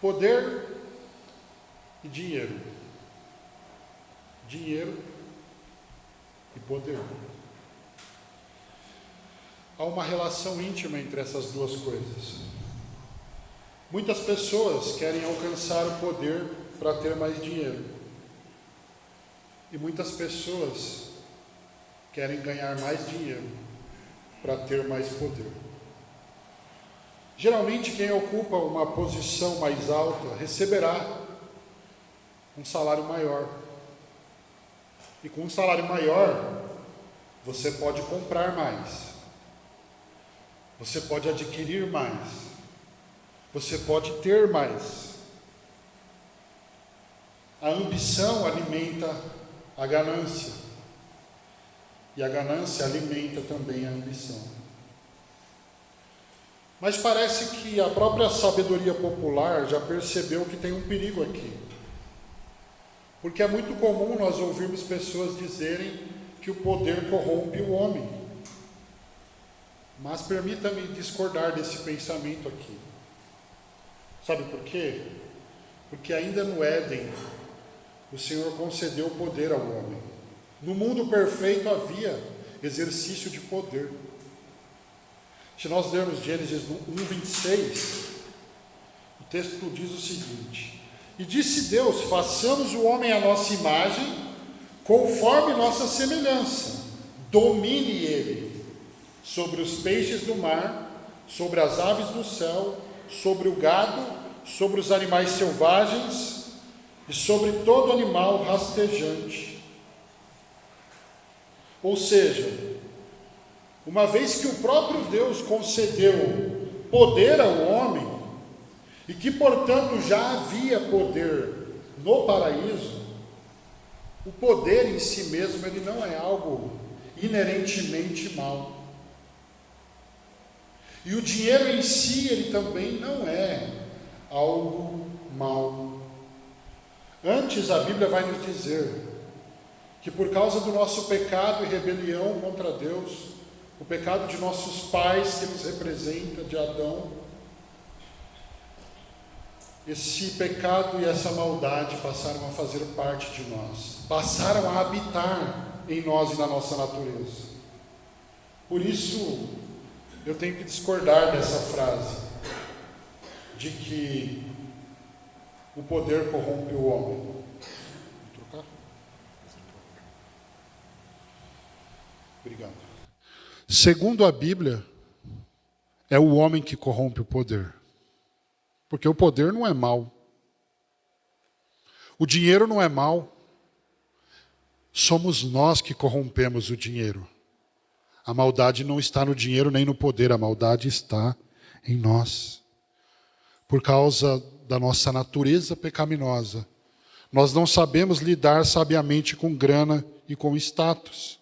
Poder e dinheiro. Dinheiro e poder. Há uma relação íntima entre essas duas coisas. Muitas pessoas querem alcançar o poder para ter mais dinheiro. E muitas pessoas querem ganhar mais dinheiro para ter mais poder. Geralmente, quem ocupa uma posição mais alta receberá um salário maior. E com um salário maior, você pode comprar mais. Você pode adquirir mais. Você pode ter mais. A ambição alimenta a ganância. E a ganância alimenta também a ambição. Mas parece que a própria sabedoria popular já percebeu que tem um perigo aqui. Porque é muito comum nós ouvirmos pessoas dizerem que o poder corrompe o homem. Mas permita-me discordar desse pensamento aqui. Sabe por quê? Porque ainda no Éden, o Senhor concedeu poder ao homem. No mundo perfeito havia exercício de poder. Se nós lermos Gênesis 1:26, o texto diz o seguinte: E disse Deus, façamos o homem à nossa imagem, conforme nossa semelhança, domine ele sobre os peixes do mar, sobre as aves do céu, sobre o gado, sobre os animais selvagens e sobre todo animal rastejante. Ou seja, uma vez que o próprio Deus concedeu poder ao homem, e que, portanto, já havia poder no paraíso, o poder em si mesmo, ele não é algo inerentemente mau. E o dinheiro em si, ele também não é algo mau. Antes, a Bíblia vai nos dizer que por causa do nosso pecado e rebelião contra Deus, o pecado de nossos pais que nos representa, de Adão, esse pecado e essa maldade passaram a fazer parte de nós, passaram a habitar em nós e na nossa natureza. Por isso, eu tenho que discordar dessa frase, de que o poder corrompe o homem. Vou trocar? Obrigado. Segundo a Bíblia, é o homem que corrompe o poder. Porque o poder não é mau. O dinheiro não é mau. Somos nós que corrompemos o dinheiro. A maldade não está no dinheiro nem no poder, a maldade está em nós. Por causa da nossa natureza pecaminosa, nós não sabemos lidar sabiamente com grana e com status.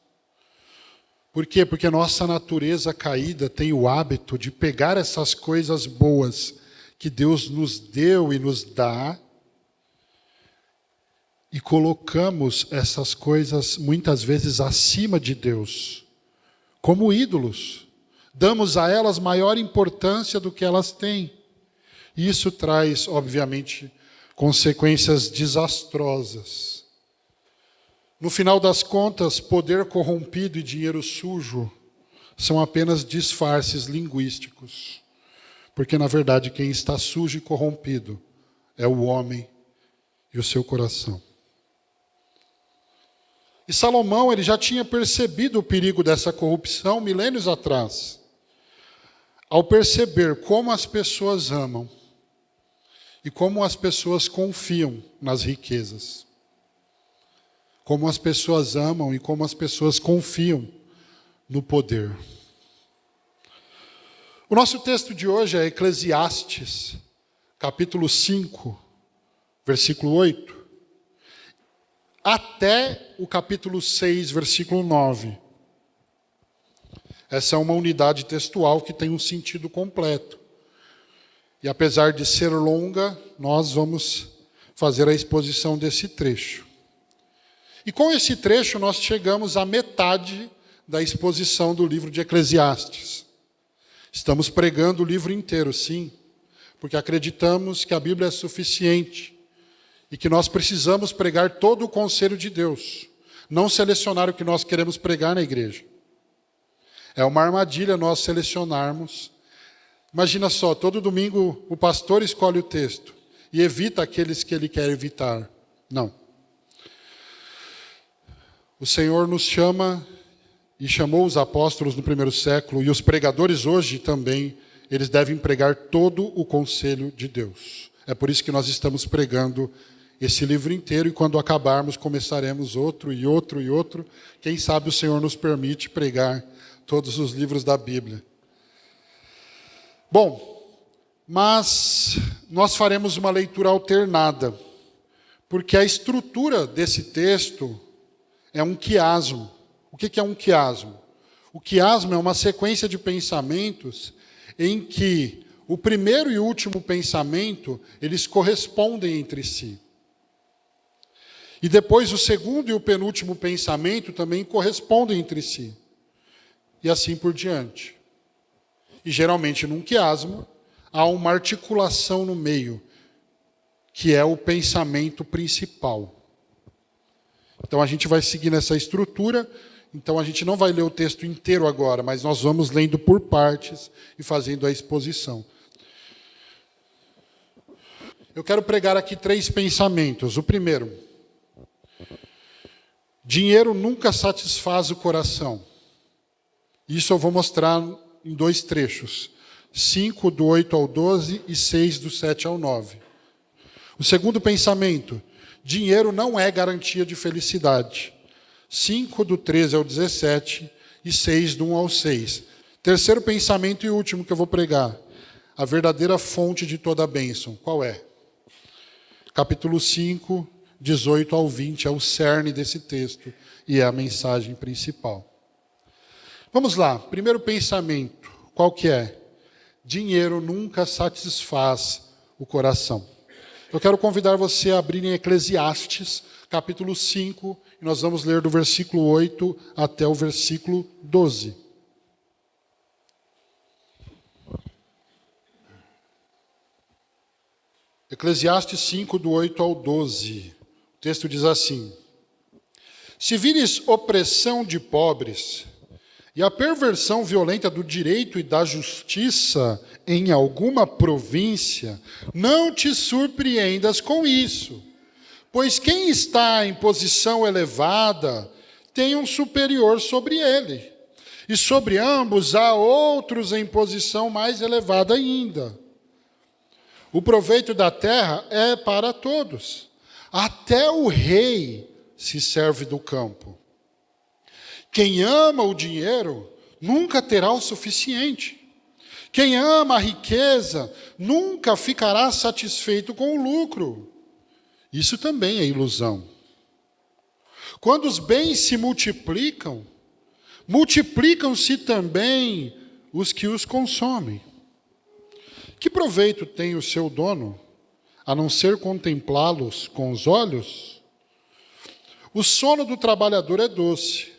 Por quê? Porque nossa natureza caída tem o hábito de pegar essas coisas boas que Deus nos deu e nos dá, e colocamos essas coisas muitas vezes acima de Deus, como ídolos. Damos a elas maior importância do que elas têm. E isso traz, obviamente, consequências desastrosas. No final das contas, poder corrompido e dinheiro sujo são apenas disfarces linguísticos. Porque, na verdade, quem está sujo e corrompido é o homem e o seu coração. E Salomão, ele já tinha percebido o perigo dessa corrupção milênios atrás, ao perceber como as pessoas amam e como as pessoas confiam nas riquezas. Como as pessoas amam e como as pessoas confiam no poder. O nosso texto de hoje é Eclesiastes, capítulo 5, versículo 8, até o capítulo 6, versículo 9. Essa é uma unidade textual que tem um sentido completo. E apesar de ser longa, nós vamos fazer a exposição desse trecho. E com esse trecho nós chegamos à metade da exposição do livro de Eclesiastes. Estamos pregando o livro inteiro, sim, porque acreditamos que a Bíblia é suficiente e que nós precisamos pregar todo o conselho de Deus, não selecionar o que nós queremos pregar na igreja. É uma armadilha nós selecionarmos. Imagina só, todo domingo o pastor escolhe o texto e evita aqueles que ele quer evitar. Não. O Senhor nos chama e chamou os apóstolos no primeiro século, e os pregadores hoje também, eles devem pregar todo o conselho de Deus. É por isso que nós estamos pregando esse livro inteiro, e quando acabarmos, começaremos outro e outro e outro. Quem sabe o Senhor nos permite pregar todos os livros da Bíblia. Bom, mas nós faremos uma leitura alternada, porque a estrutura desse texto é um quiasmo. O que é um quiasmo? O quiasmo é uma sequência de pensamentos em que o primeiro e o último pensamento, eles correspondem entre si. E depois o segundo e o penúltimo pensamento também correspondem entre si. E assim por diante. E geralmente num quiasmo há uma articulação no meio, que é o pensamento principal. Então a gente vai seguir nessa estrutura. Então a gente não vai ler o texto inteiro agora, mas nós vamos lendo por partes e fazendo a exposição. Eu quero pregar aqui 3 pensamentos. O primeiro: dinheiro nunca satisfaz o coração. Isso eu vou mostrar em 2 trechos. 5, do 8 ao 12 e 6, do 7 ao 9. O segundo pensamento: dinheiro não é garantia de felicidade. 5, do 13 ao 17 e 6, do 1 ao 6. Terceiro pensamento e último que eu vou pregar: a verdadeira fonte de toda a bênção. Qual é? Capítulo 5, 18 ao 20, é o cerne desse texto e é a mensagem principal. Vamos lá, primeiro pensamento, qual que é? Dinheiro nunca satisfaz o coração. Eu quero convidar você a abrir em Eclesiastes, capítulo 5, e nós vamos ler do versículo 8 até o versículo 12. Eclesiastes 5, do 8 ao 12. O texto diz assim: se vires opressão de pobres e a perversão violenta do direito e da justiça em alguma província, não te surpreendas com isso, pois quem está em posição elevada tem um superior sobre ele, e sobre ambos há outros em posição mais elevada ainda. O proveito da terra é para todos, até o rei se serve do campo. Quem ama o dinheiro nunca terá o suficiente. Quem ama a riqueza nunca ficará satisfeito com o lucro. Isso também é ilusão. Quando os bens se multiplicam, multiplicam-se também os que os consomem. Que proveito tem o seu dono, a não ser contemplá-los com os olhos? O sono do trabalhador é doce,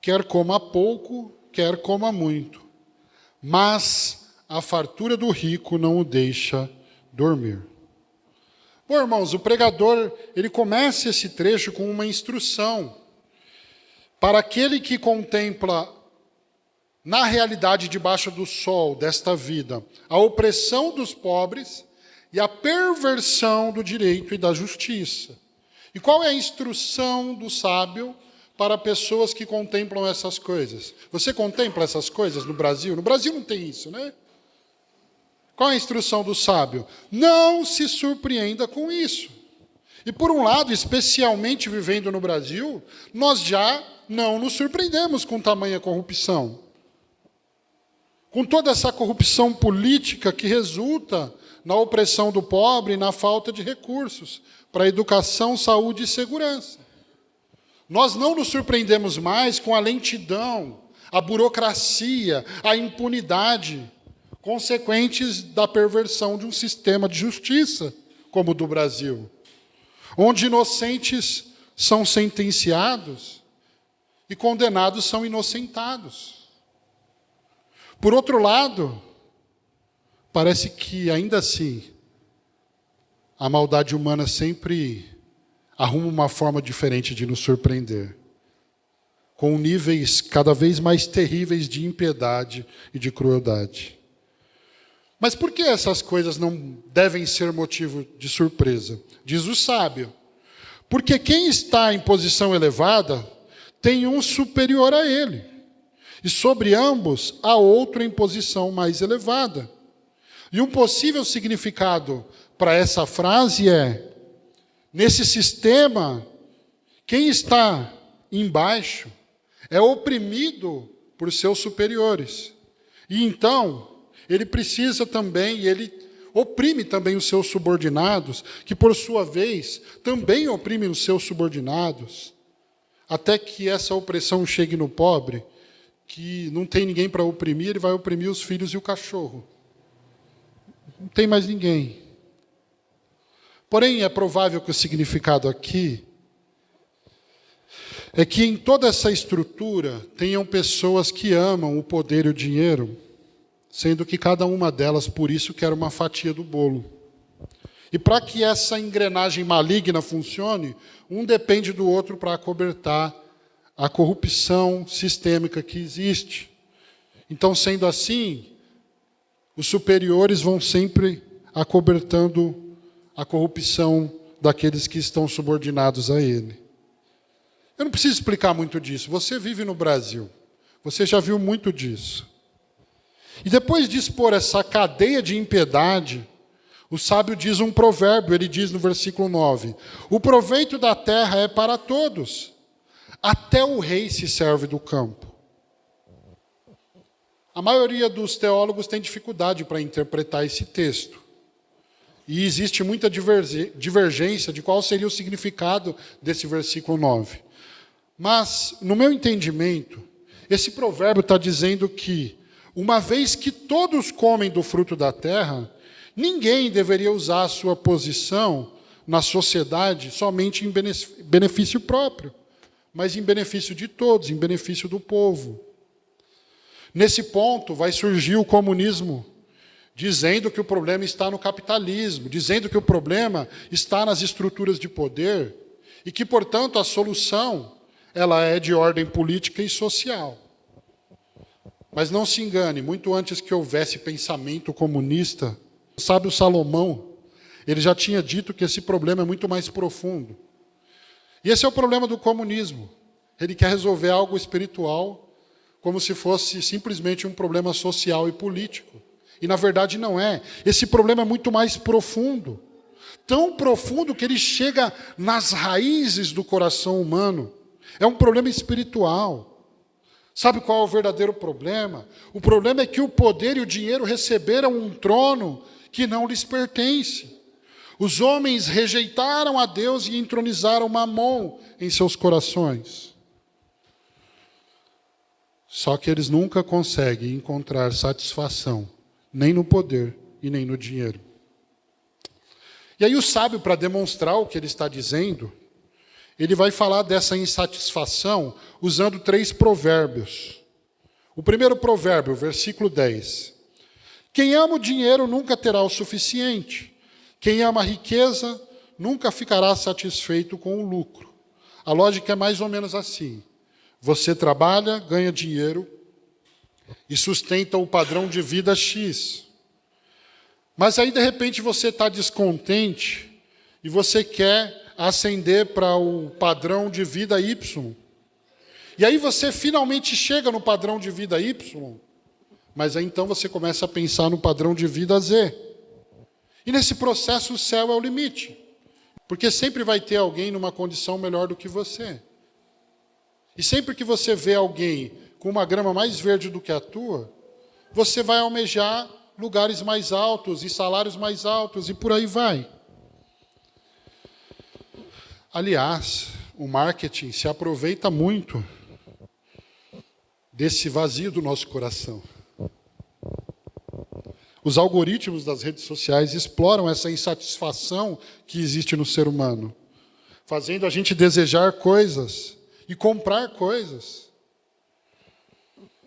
quer coma pouco, quer coma muito, mas a fartura do rico não o deixa dormir. Bom, irmãos, o pregador, ele começa esse trecho com uma instrução para aquele que contempla na realidade debaixo do sol desta vida a opressão dos pobres e a perversão do direito e da justiça. E qual é a instrução do sábio para pessoas que contemplam essas coisas? Você contempla essas coisas no Brasil? No Brasil não tem isso, né? Qual é a instrução do sábio? Não se surpreenda com isso. E por um lado, especialmente vivendo no Brasil, nós já não nos surpreendemos com tamanha corrupção. Com toda essa corrupção política que resulta na opressão do pobre e na falta de recursos para educação, saúde e segurança. Nós não nos surpreendemos mais com a lentidão, a burocracia, a impunidade, consequentes da perversão de um sistema de justiça, como o do Brasil, onde inocentes são sentenciados e condenados são inocentados. Por outro lado, parece que, ainda assim, a maldade humana sempre arruma uma forma diferente de nos surpreender, com níveis cada vez mais terríveis de impiedade e de crueldade. Mas por que essas coisas não devem ser motivo de surpresa? Diz o sábio: porque quem está em posição elevada tem um superior a ele, e sobre ambos há outro em posição mais elevada. E um possível significado para essa frase é: nesse sistema, quem está embaixo é oprimido por seus superiores. E então, ele precisa também, e ele oprime também os seus subordinados, que por sua vez também oprimem os seus subordinados, até que essa opressão chegue no pobre, que não tem ninguém para oprimir, ele vai oprimir os filhos e o cachorro. Não tem mais ninguém. Porém, é provável que o significado aqui é que em toda essa estrutura tenham pessoas que amam o poder e o dinheiro, sendo que cada uma delas, por isso, quer uma fatia do bolo. E para que essa engrenagem maligna funcione, um depende do outro para acobertar a corrupção sistêmica que existe. Então, sendo assim, os superiores vão sempre acobertando a corrupção daqueles que estão subordinados a ele. Eu não preciso explicar muito disso. Você vive no Brasil. Você já viu muito disso. E depois de expor essa cadeia de impiedade, o sábio diz um provérbio. Ele diz no versículo 9: o proveito da terra é para todos. Até o rei se serve do campo. A maioria dos teólogos tem dificuldade para interpretar esse texto. E existe muita divergência de qual seria o significado desse versículo 9. Mas, no meu entendimento, esse provérbio está dizendo que, uma vez que todos comem do fruto da terra, ninguém deveria usar a sua posição na sociedade somente em benefício próprio, mas em benefício de todos, em benefício do povo. Nesse ponto, vai surgir o comunismo, dizendo que o problema está no capitalismo, dizendo que o problema está nas estruturas de poder, e que, portanto, a solução ela é de ordem política e social. Mas não se engane, muito antes que houvesse pensamento comunista, o sábio Salomão, ele já tinha dito que esse problema é muito mais profundo. E esse é o problema do comunismo. Ele quer resolver algo espiritual como se fosse simplesmente um problema social e político. E, na verdade, não é. Esse problema é muito mais profundo. Tão profundo que ele chega nas raízes do coração humano. É um problema espiritual. Sabe qual é o verdadeiro problema? O problema é que o poder e o dinheiro receberam um trono que não lhes pertence. Os homens rejeitaram a Deus e entronizaram Mamon em seus corações. Só que eles nunca conseguem encontrar satisfação, nem no poder e nem no dinheiro. E aí o sábio, para demonstrar o que ele está dizendo, ele vai falar dessa insatisfação usando 3 provérbios. O primeiro provérbio, versículo 10. Quem ama o dinheiro nunca terá o suficiente. Quem ama a riqueza nunca ficará satisfeito com o lucro. A lógica é mais ou menos assim. Você trabalha, ganha dinheiro e sustenta o padrão de vida X. Mas aí, de repente, você está descontente e você quer ascender para o padrão de vida Y. E aí você finalmente chega no padrão de vida Y, mas aí então você começa a pensar no padrão de vida Z. E nesse processo o céu é o limite, porque sempre vai ter alguém numa condição melhor do que você. E sempre que você vê alguém com uma grama mais verde do que a tua, você vai almejar lugares mais altos e salários mais altos e por aí vai. Aliás, o marketing se aproveita muito desse vazio do nosso coração. Os algoritmos das redes sociais exploram essa insatisfação que existe no ser humano, fazendo a gente desejar coisas e comprar coisas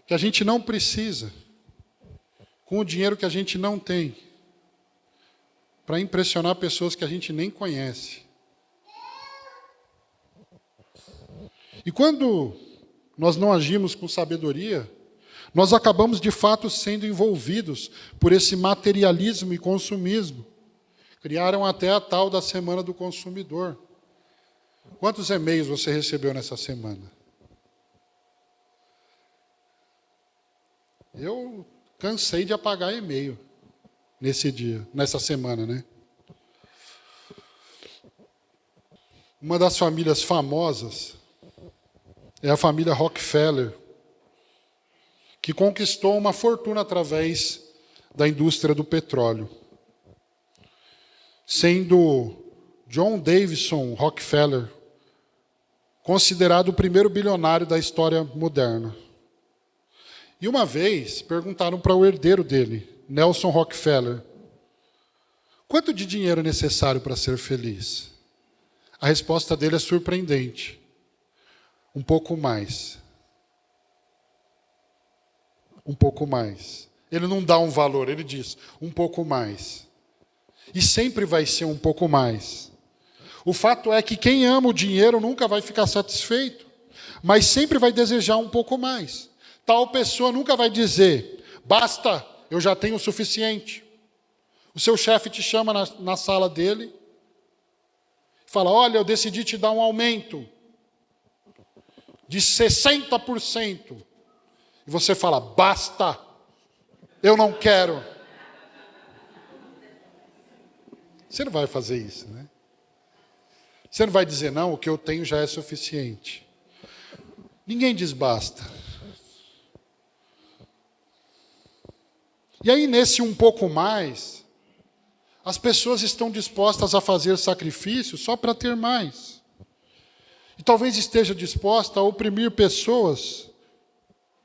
que a gente não precisa. com o dinheiro que a gente não tem, para impressionar pessoas que a gente nem conhece. E quando nós não agimos com sabedoria, nós acabamos de fato sendo envolvidos por esse materialismo e consumismo. Criaram até a tal da Semana do Consumidor. Quantos e-mails você recebeu nessa semana? Eu cansei de apagar e-mail nesse dia, nessa semana, né? Uma das famílias famosas é a família Rockefeller, que conquistou uma fortuna através da indústria do petróleo. Sendo John Davison Rockefeller considerado o primeiro bilionário da história moderna. E uma vez perguntaram para o herdeiro dele, Nelson Rockefeller, quanto de dinheiro é necessário para ser feliz? A resposta dele é surpreendente. Um pouco mais. Um pouco mais. Ele não dá um valor, ele diz um pouco mais. E sempre vai ser um pouco mais. O fato é que quem ama o dinheiro nunca vai ficar satisfeito, mas sempre vai desejar um pouco mais. Tal pessoa nunca vai dizer, basta, eu já tenho o suficiente. O seu chefe te chama na sala dele, fala, olha, eu decidi te dar um aumento de 60%. E você fala, basta, eu não quero. Você não vai fazer isso, né? Você não vai dizer, não, o que eu tenho já é suficiente. Ninguém diz basta. E aí, nesse um pouco mais, as pessoas estão dispostas a fazer sacrifícios só para ter mais. E talvez esteja disposta a oprimir pessoas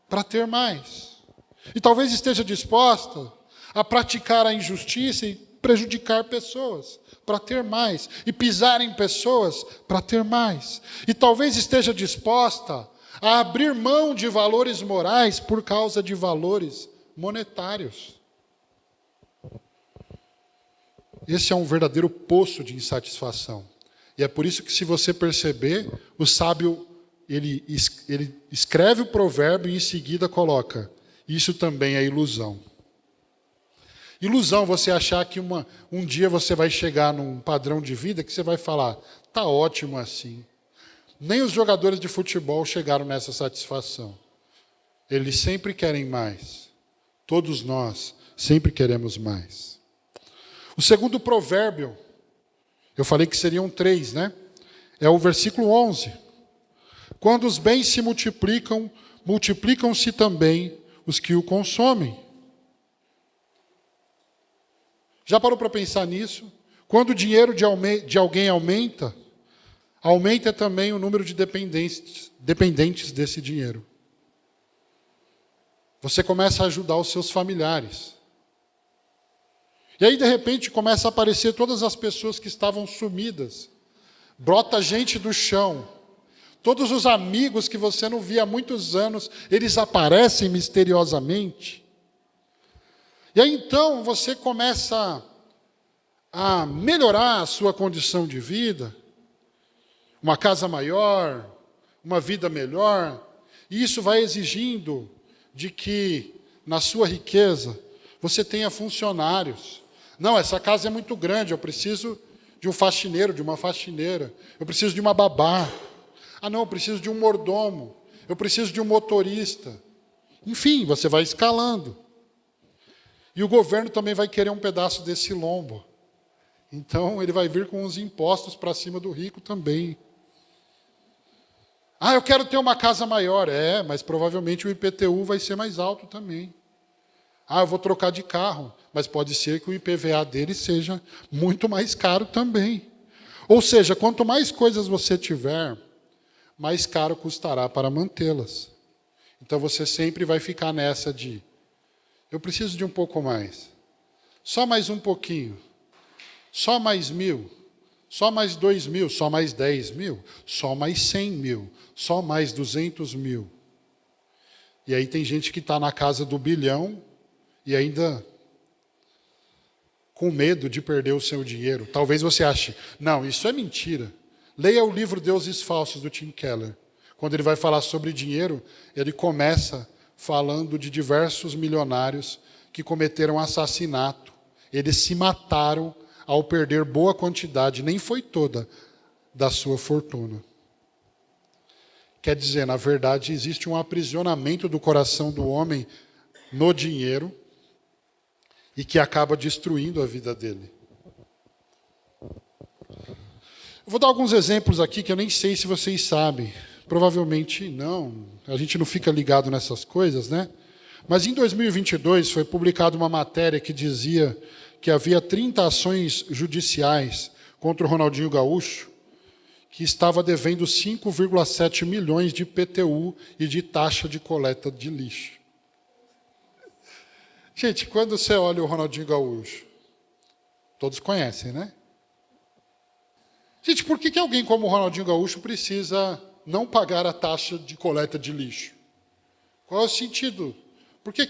para ter mais. E talvez esteja disposta a praticar a injustiça e prejudicar pessoas para ter mais. E pisar em pessoas para ter mais. E talvez esteja disposta a abrir mão de valores morais por causa de valores monetários. Esse é um verdadeiro poço de insatisfação. E é por isso que, se você perceber, o sábio ele escreve o provérbio e em seguida coloca, isso também é ilusão. Ilusão você achar que um dia você vai chegar num padrão de vida que você vai falar, tá ótimo assim. Nem os jogadores de futebol chegaram nessa satisfação. Eles sempre querem mais. Todos nós sempre queremos mais. O segundo provérbio, eu falei que seriam 3, né? É o versículo 11. Quando os bens se multiplicam, multiplicam-se também os que o consomem. Já parou para pensar nisso? Quando o dinheiro de alguém aumenta, aumenta também o número de dependentes desse dinheiro. Você começa a ajudar os seus familiares. E aí, de repente, começa a aparecer todas as pessoas que estavam sumidas. Brota gente do chão. Todos os amigos que você não via há muitos anos, eles aparecem misteriosamente. E aí, então, você começa a melhorar a sua condição de vida. Uma casa maior, uma vida melhor. E isso vai exigindo de que, na sua riqueza, você tenha funcionários. Não, essa casa é muito grande, eu preciso de um faxineiro, de uma faxineira. Eu preciso de uma babá. Ah, não, eu preciso de um mordomo. Eu preciso de um motorista. Enfim, você vai escalando. E o governo também vai querer um pedaço desse lombo. Então, ele vai vir com os impostos para cima do rico também. Ah, eu quero ter uma casa maior. É, mas provavelmente o IPTU vai ser mais alto também. Ah, eu vou trocar de carro. Mas pode ser que o IPVA dele seja muito mais caro também. Ou seja, quanto mais coisas você tiver, mais caro custará para mantê-las. Então você sempre vai ficar nessa de, eu preciso de um pouco mais. Só mais um pouquinho. Só mais 1.000. Só mais 2.000. Só mais 10.000. Só mais 100.000. Só mais 200.000. E aí tem gente que está na casa do bilhão e ainda com medo de perder o seu dinheiro. Talvez você ache, não, isso é mentira. Leia o livro Deuses Falsos, do Tim Keller. Quando ele vai falar sobre dinheiro, ele começa falando de diversos milionários que cometeram assassinato. Eles se mataram ao perder boa quantidade, nem foi toda, da sua fortuna. Quer dizer, na verdade, existe um aprisionamento do coração do homem no dinheiro e que acaba destruindo a vida dele. Eu vou dar alguns exemplos aqui que eu nem sei se vocês sabem. Provavelmente não. A gente não fica ligado nessas coisas, né? Mas em 2022 foi publicada uma matéria que dizia que havia 30 ações judiciais contra o Ronaldinho Gaúcho, que estava devendo 5,7 milhões de IPTU e de taxa de coleta de lixo. Gente, quando você olha o Ronaldinho Gaúcho, todos conhecem, né? Gente, por que alguém como o Ronaldinho Gaúcho precisa não pagar a taxa de coleta de lixo? Qual é o sentido? Por que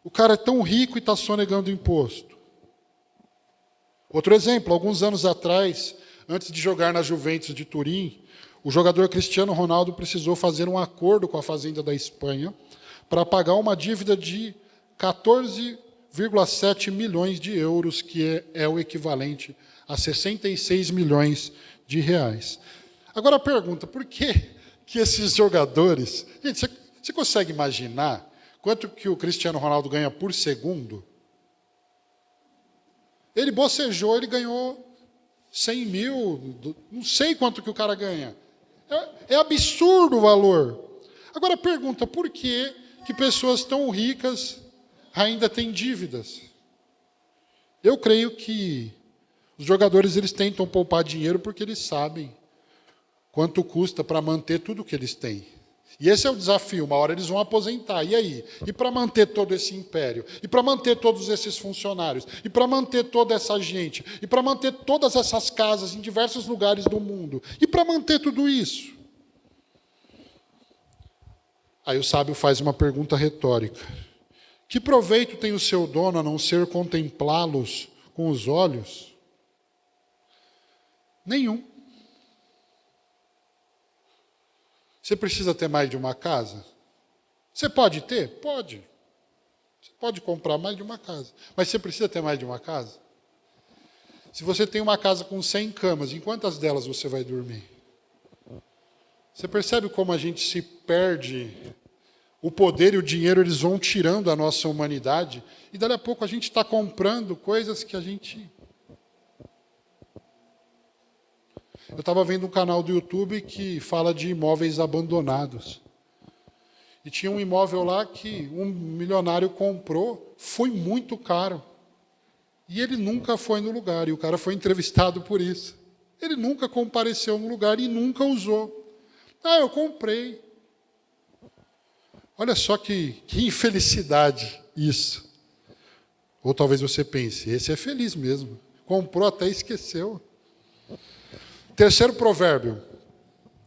o cara é tão rico e está sonegando imposto? Outro exemplo, alguns anos atrás, antes de jogar na Juventus de Turim, o jogador Cristiano Ronaldo precisou fazer um acordo com a Fazenda da Espanha para pagar uma dívida de 14,7 milhões de euros, que é o equivalente a 66 milhões de reais. Agora a pergunta, por que esses jogadores... Gente, você consegue imaginar quanto que o Cristiano Ronaldo ganha por segundo? Ele bocejou, ele ganhou 100 mil, não sei quanto que o cara ganha. É absurdo o valor. Agora a pergunta, por que pessoas tão ricas ainda têm dívidas? Eu creio que os jogadores eles tentam poupar dinheiro porque eles sabem quanto custa para manter tudo o que eles têm. E esse é o desafio, uma hora eles vão aposentar. E aí? E para manter todo esse império? E para manter todos esses funcionários? E para manter toda essa gente? E para manter todas essas casas em diversos lugares do mundo? E para manter tudo isso? Aí o sábio faz uma pergunta retórica. Que proveito tem o seu dono a não ser contemplá-los com os olhos? Nenhum. Você precisa ter mais de uma casa? Você pode ter? Pode. Você pode comprar mais de uma casa. Mas você precisa ter mais de uma casa? Se você tem uma casa com 100 camas, em quantas delas você vai dormir? Você percebe como a gente se perde? O poder e o dinheiro, eles vão tirando a nossa humanidade, e dali a pouco a gente está comprando coisas que a gente... Eu estava vendo um canal do YouTube que fala de imóveis abandonados. E tinha um imóvel lá que um milionário comprou, foi muito caro. E ele nunca foi no lugar, e o cara foi entrevistado por isso. Ele nunca compareceu no lugar e nunca usou. Ah, eu comprei. Olha só que infelicidade isso. Ou talvez você pense, esse é feliz mesmo. Comprou até esqueceu. Terceiro provérbio.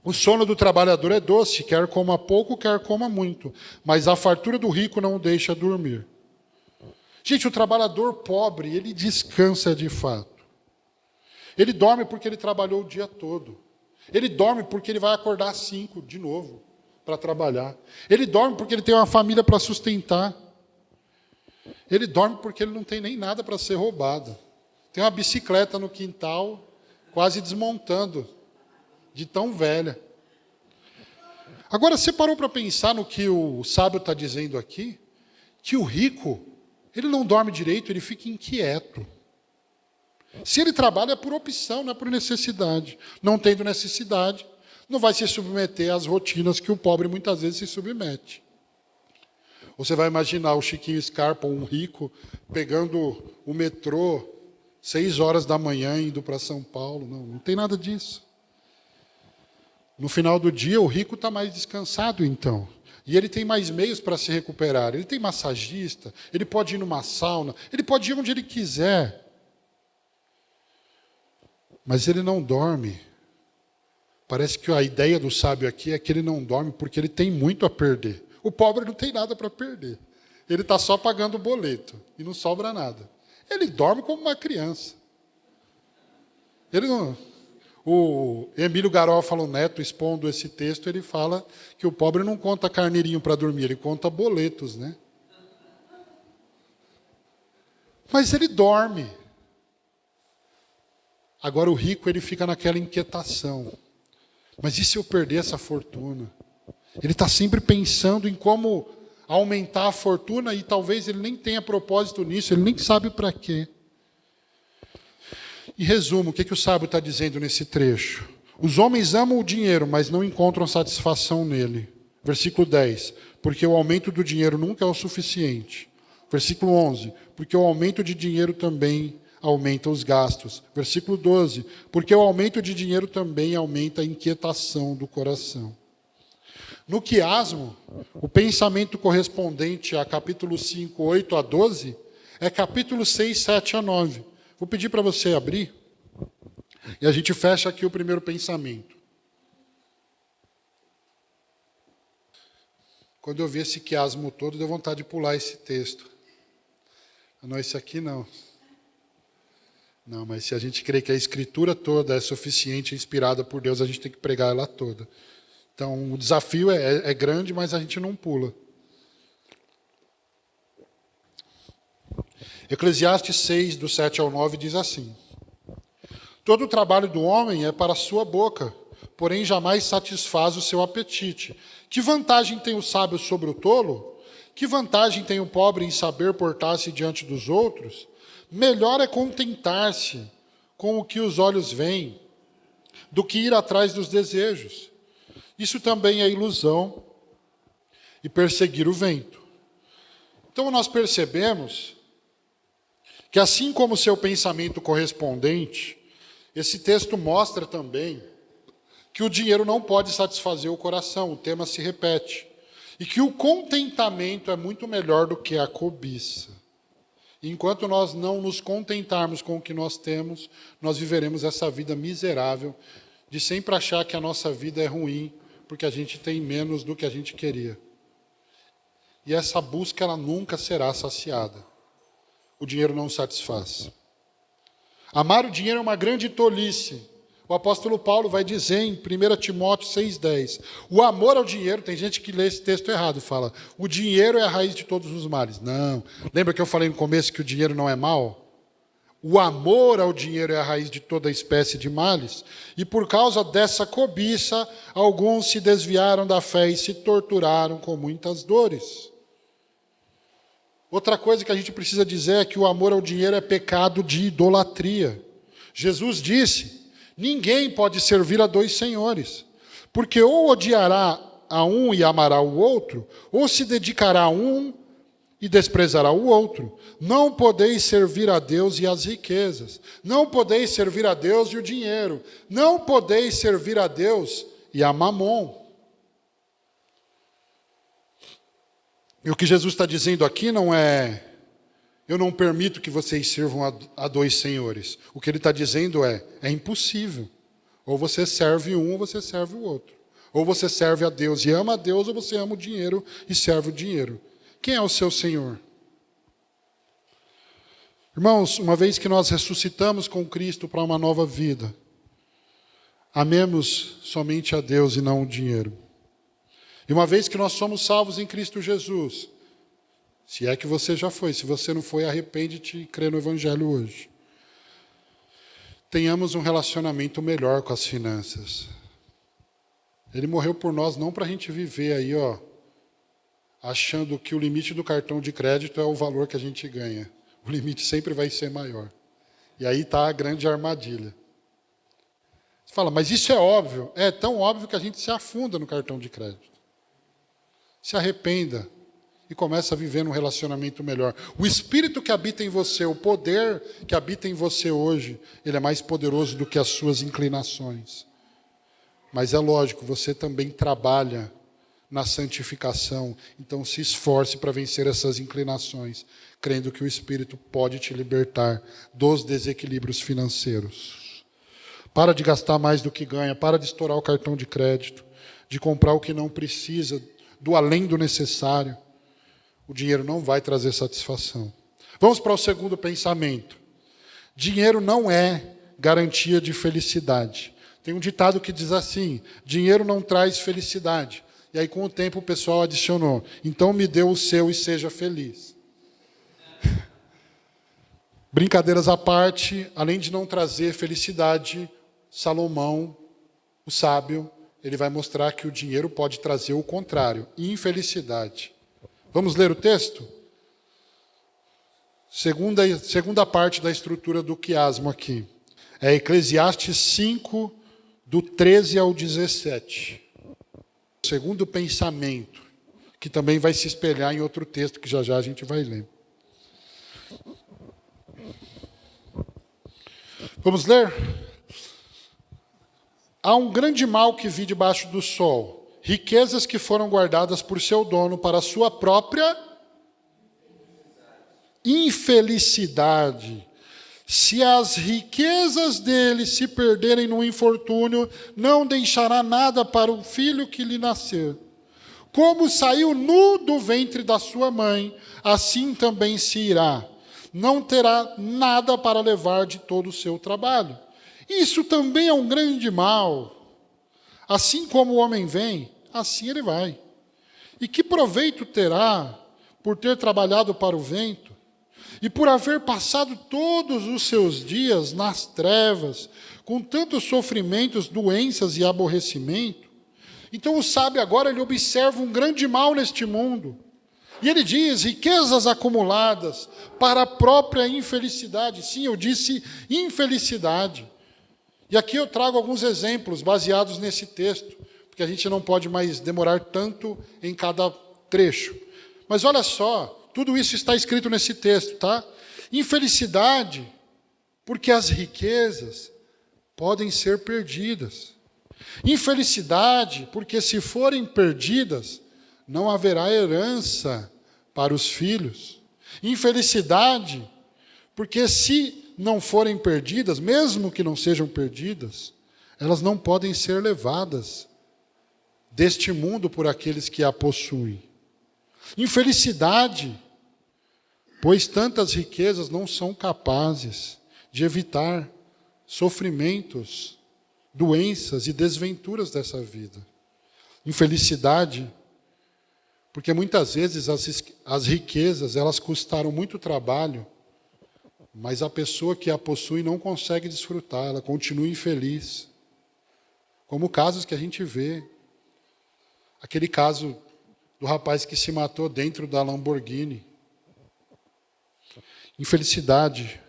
O sono do trabalhador é doce, quer coma pouco, quer coma muito. Mas a fartura do rico não o deixa dormir. Gente, o trabalhador pobre, ele descansa de fato. Ele dorme porque ele trabalhou o dia todo. Ele dorme porque ele vai acordar às 5 de novo para trabalhar. Ele dorme porque ele tem uma família para sustentar. Ele dorme porque ele não tem nem nada para ser roubado. Tem uma bicicleta no quintal, quase desmontando, de tão velha. Agora, você parou para pensar no que o sábio está dizendo aqui? Que o rico, ele não dorme direito, ele fica inquieto. Se ele trabalha é por opção, não é por necessidade. Não tendo necessidade, não vai se submeter às rotinas que o pobre muitas vezes se submete. Você vai imaginar o Chiquinho Scarpa, um rico, pegando o metrô 6 horas da manhã indo para São Paulo. Não tem nada disso. No final do dia, o rico está mais descansado, então. E ele tem mais meios para se recuperar. Ele tem massagista, ele pode ir numa sauna, ele pode ir onde ele quiser. Mas ele não dorme. Parece que a ideia do sábio aqui é que ele não dorme porque ele tem muito a perder. O pobre não tem nada para perder. Ele está só pagando o boleto e não sobra nada. Ele dorme como uma criança. Ele não... O Emílio Garófalo Neto, expondo esse texto, ele fala que o pobre não conta carneirinho para dormir, ele conta boletos, né? Mas ele dorme. Agora o rico, ele fica naquela inquietação. Mas e se eu perder essa fortuna? Ele está sempre pensando em como aumentar a fortuna e talvez ele nem tenha propósito nisso, ele nem sabe para quê. Em resumo, o que o sábio está dizendo nesse trecho? Os homens amam o dinheiro, mas não encontram satisfação nele. Versículo 10, porque o aumento do dinheiro nunca é o suficiente. Versículo 11, porque o aumento de dinheiro também aumenta os gastos. Versículo 12, porque o aumento de dinheiro também aumenta a inquietação do coração. No quiasmo, o pensamento correspondente a capítulo 5, 8 a 12, é capítulo 6, 7 a 9. Vou pedir para você abrir, e a gente fecha aqui o primeiro pensamento. Quando eu vi esse quiasmo todo, deu vontade de pular esse texto. Não, esse aqui não. Não, mas se a gente crê que a Escritura toda é suficiente, inspirada por Deus, a gente tem que pregar ela toda. Então, o desafio é grande, mas a gente não pula. Eclesiastes 6, do 7 ao 9, diz assim: todo o trabalho do homem é para a sua boca, porém jamais satisfaz o seu apetite. Que vantagem tem o sábio sobre o tolo? Que vantagem tem o pobre em saber portar-se diante dos outros? Melhor é contentar-se com o que os olhos veem, do que ir atrás dos desejos. Isso também é ilusão e perseguir o vento. Então nós percebemos que assim como o seu pensamento correspondente, esse texto mostra também que o dinheiro não pode satisfazer o coração, o tema se repete. E que o contentamento é muito melhor do que a cobiça. Enquanto nós não nos contentarmos com o que nós temos, nós viveremos essa vida miserável de sempre achar que a nossa vida é ruim, porque a gente tem menos do que a gente queria. E essa busca, ela nunca será saciada. O dinheiro não satisfaz. Amar o dinheiro é uma grande tolice. O apóstolo Paulo vai dizer em 1 Timóteo 6,10, o amor ao dinheiro, tem gente que lê esse texto errado e fala, o dinheiro é a raiz de todos os males. Não. Lembra que eu falei no começo que o dinheiro não é mal? O amor ao dinheiro é a raiz de toda espécie de males. E por causa dessa cobiça, alguns se desviaram da fé e se torturaram com muitas dores. Outra coisa que a gente precisa dizer é que o amor ao dinheiro é pecado de idolatria. Jesus disse, ninguém pode servir a dois senhores, porque ou odiará a um e amará o outro, ou se dedicará a um e desprezará o outro. Não podeis servir a Deus e as riquezas. Não podeis servir a Deus e o dinheiro. Não podeis servir a Deus e a Mamon. E o que Jesus está dizendo aqui não é, eu não permito que vocês sirvam a dois senhores. O que ele está dizendo é impossível. Ou você serve um ou você serve o outro. Ou você serve a Deus e ama a Deus, ou você ama o dinheiro e serve o dinheiro. Quem é o seu Senhor? Irmãos, uma vez que nós ressuscitamos com Cristo para uma nova vida, amemos somente a Deus e não o dinheiro. E uma vez que nós somos salvos em Cristo Jesus, se é que você já foi, se você não foi, arrepende-te e crê no Evangelho hoje. Tenhamos um relacionamento melhor com as finanças. Ele morreu por nós não para a gente viver aí, achando que o limite do cartão de crédito é o valor que a gente ganha. O limite sempre vai ser maior. E aí está a grande armadilha. Você fala, mas isso é óbvio. É tão óbvio que a gente se afunda no cartão de crédito. Se arrependa e começa a viver num relacionamento melhor. O Espírito que habita em você, o poder que habita em você hoje, ele é mais poderoso do que as suas inclinações. Mas é lógico, você também trabalha na santificação, então se esforce para vencer essas inclinações, crendo que o Espírito pode te libertar dos desequilíbrios financeiros. Para de gastar mais do que ganha, para de estourar o cartão de crédito, de comprar o que não precisa, do além do necessário. o dinheiro não vai trazer satisfação. Vamos para o segundo pensamento. Dinheiro não é garantia de felicidade. Tem um ditado que diz assim: dinheiro não traz felicidade. E aí, com o tempo, o pessoal adicionou: então me dê o seu e seja feliz. Brincadeiras à parte, além de não trazer felicidade, Salomão, o sábio, ele vai mostrar que o dinheiro pode trazer o contrário, infelicidade. Vamos ler o texto? Segunda parte da estrutura do quiasmo aqui. É Eclesiastes 5, do 13 ao 17. O segundo pensamento, que também vai se espelhar em outro texto que já já a gente vai ler. Vamos ler? Há um grande mal que vi debaixo do sol, riquezas que foram guardadas por seu dono para a sua própria infelicidade. Se as riquezas dele se perderem no infortúnio, não deixará nada para o filho que lhe nascer. Como saiu nu do ventre da sua mãe, assim também se irá. Não terá nada para levar de todo o seu trabalho. Isso também é um grande mal. Assim como o homem vem, assim ele vai. E que proveito terá por ter trabalhado para o vento e por haver passado todos os seus dias nas trevas, com tantos sofrimentos, doenças e aborrecimento? Então o sábio agora ele observa um grande mal neste mundo. E ele diz: riquezas acumuladas para a própria infelicidade. Sim, eu disse infelicidade. E aqui eu trago alguns exemplos baseados nesse texto, porque a gente não pode mais demorar tanto em cada trecho. Mas olha só, tudo isso está escrito nesse texto, tá? Infelicidade, porque as riquezas podem ser perdidas. Infelicidade, porque se forem perdidas, não haverá herança para os filhos. Infelicidade, porque se não forem perdidas, mesmo que não sejam perdidas, elas não podem ser levadas deste mundo por aqueles que a possuem. Infelicidade, pois tantas riquezas não são capazes de evitar sofrimentos, doenças e desventuras dessa vida. Infelicidade, porque muitas vezes as riquezas elas custaram muito trabalho, mas a pessoa que a possui não consegue desfrutar, ela continua infeliz. Como casos que a gente vê. Aquele caso do rapaz que se matou dentro da Lamborghini. Infelicidade,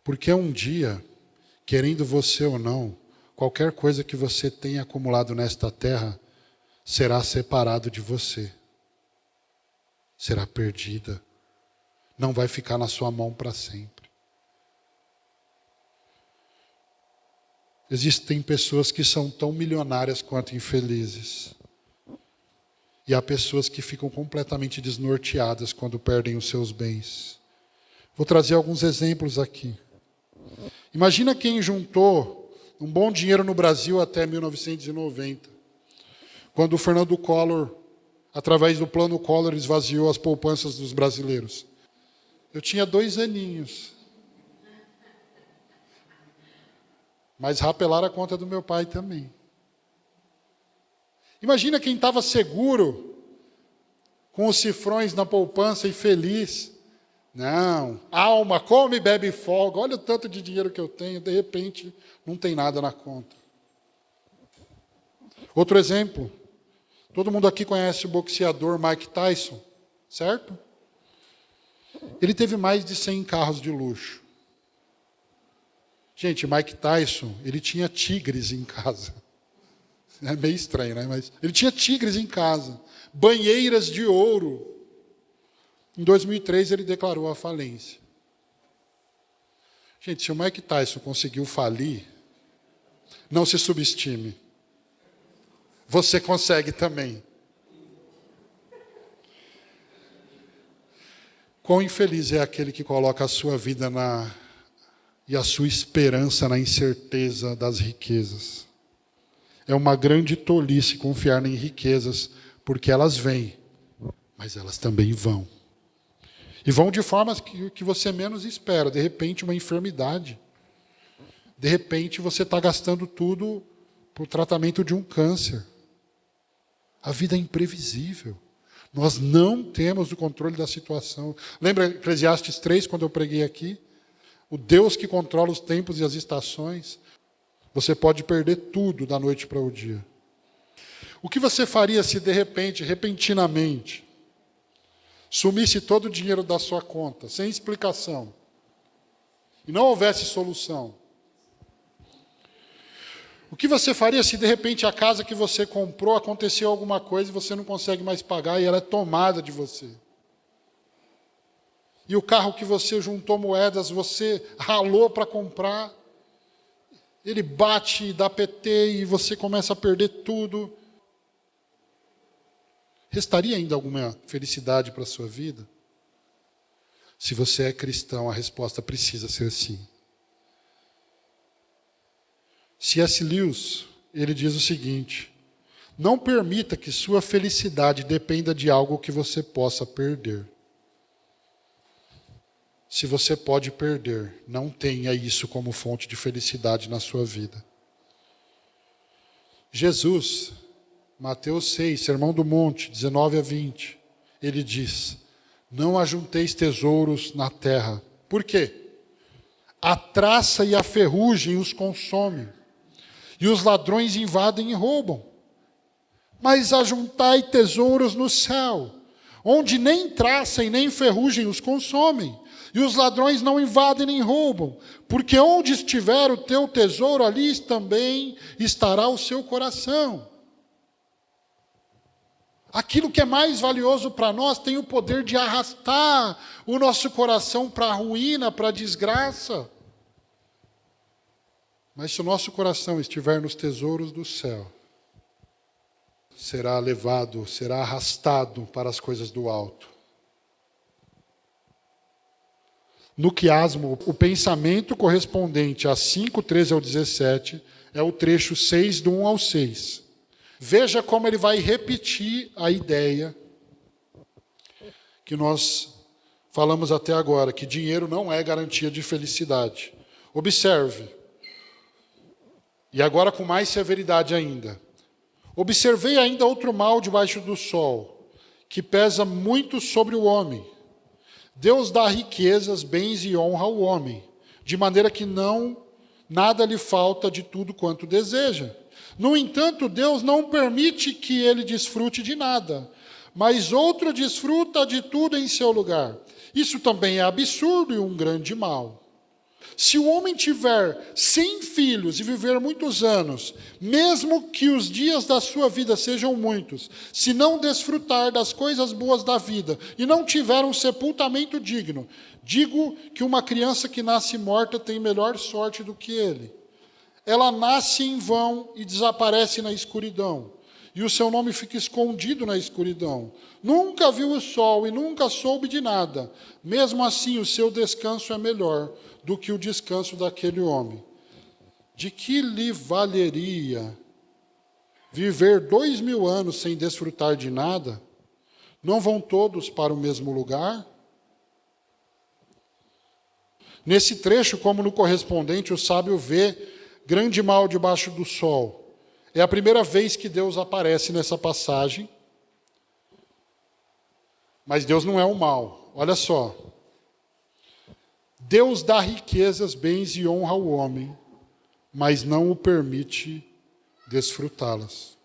porque um dia, querendo você ou não, qualquer coisa que você tenha acumulado nesta terra será separado de você. Será perdida. Não vai ficar na sua mão para sempre. Existem pessoas que são tão milionárias quanto infelizes. E há pessoas que ficam completamente desnorteadas quando perdem os seus bens. Vou trazer alguns exemplos aqui. Imagina quem juntou um bom dinheiro no Brasil até 1990, quando o Fernando Collor, através do plano Collor, esvaziou as poupanças dos brasileiros. Eu tinha 2 aninhos. Mas rapelaram a conta do meu pai também. Imagina quem estava seguro, com os cifrões na poupança e feliz. Não, alma, come, bebe e folga. Olha o tanto de dinheiro que eu tenho, de repente não tem nada na conta. Outro exemplo. Todo mundo aqui conhece o boxeador Mike Tyson, certo? Ele teve mais de 100 carros de luxo. Gente, Mike Tyson, ele tinha tigres em casa. É meio estranho, né? Mas ele tinha tigres em casa. Banheiras de ouro. Em 2003, ele declarou a falência. Gente, se o Mike Tyson conseguiu falir, não se subestime. Você consegue também. Quão infeliz é aquele que coloca a sua vida e a sua esperança na incerteza das riquezas. É uma grande tolice confiar em riquezas, porque elas vêm, mas elas também vão. E vão de formas que você menos espera. De repente, uma enfermidade. De repente, você está gastando tudo para o tratamento de um câncer. A vida é imprevisível. Nós não temos o controle da situação. Lembra Eclesiastes 3, quando eu preguei aqui? O Deus que controla os tempos e as estações. Você pode perder tudo da noite para o dia. O que você faria se, de repente, repentinamente, sumisse todo o dinheiro da sua conta, sem explicação, e não houvesse solução? O que você faria se, de repente, a casa que você comprou, aconteceu alguma coisa e você não consegue mais pagar e ela é tomada de você? E o carro que você juntou moedas, você ralou para comprar, ele bate e dá PT e você começa a perder tudo. Restaria ainda alguma felicidade para a sua vida? Se você é cristão, a resposta precisa ser sim. C.S. Lewis, ele diz o seguinte: não permita que sua felicidade dependa de algo que você possa perder. Se você pode perder, não tenha isso como fonte de felicidade na sua vida. Jesus, Mateus 6, Sermão do Monte, 19 a 20, ele diz: não ajunteis tesouros na terra. Por quê? A traça e a ferrugem os consomem, e os ladrões invadem e roubam. Mas ajuntai tesouros no céu, onde nem traça e nem ferrugem os consomem, e os ladrões não invadem nem roubam, porque onde estiver o teu tesouro, ali também estará o seu coração. Aquilo que é mais valioso para nós tem o poder de arrastar o nosso coração para a ruína, para a desgraça. Mas se o nosso coração estiver nos tesouros do céu, será levado, será arrastado para as coisas do alto. No quiasmo, o pensamento correspondente a 5, 13 ao 17 é o trecho 6, do 1 ao 6. Veja como ele vai repetir a ideia que nós falamos até agora, que dinheiro não é garantia de felicidade. Observe. E agora com mais severidade ainda. Observei ainda outro mal debaixo do sol, que pesa muito sobre o homem. Deus dá riquezas, bens e honra ao homem, de maneira que nada lhe falta de tudo quanto deseja. No entanto, Deus não permite que ele desfrute de nada, mas outro desfruta de tudo em seu lugar. Isso também é absurdo e um grande mal. Se o homem tiver 100 filhos e viver muitos anos, mesmo que os dias da sua vida sejam muitos, se não desfrutar das coisas boas da vida e não tiver um sepultamento digno, digo que uma criança que nasce morta tem melhor sorte do que ele. Ela nasce em vão e desaparece na escuridão, e o seu nome fica escondido na escuridão. Nunca viu o sol e nunca soube de nada. Mesmo assim, o seu descanso é melhor do que o descanso daquele homem. De que lhe valeria viver 2000 anos sem desfrutar de nada? Não vão todos para o mesmo lugar? Nesse trecho, como no correspondente, o sábio vê grande mal debaixo do sol. É a primeira vez que Deus aparece nessa passagem. Mas Deus não é o mal. Olha só. Deus dá riquezas, bens e honra ao homem, mas não o permite desfrutá-las.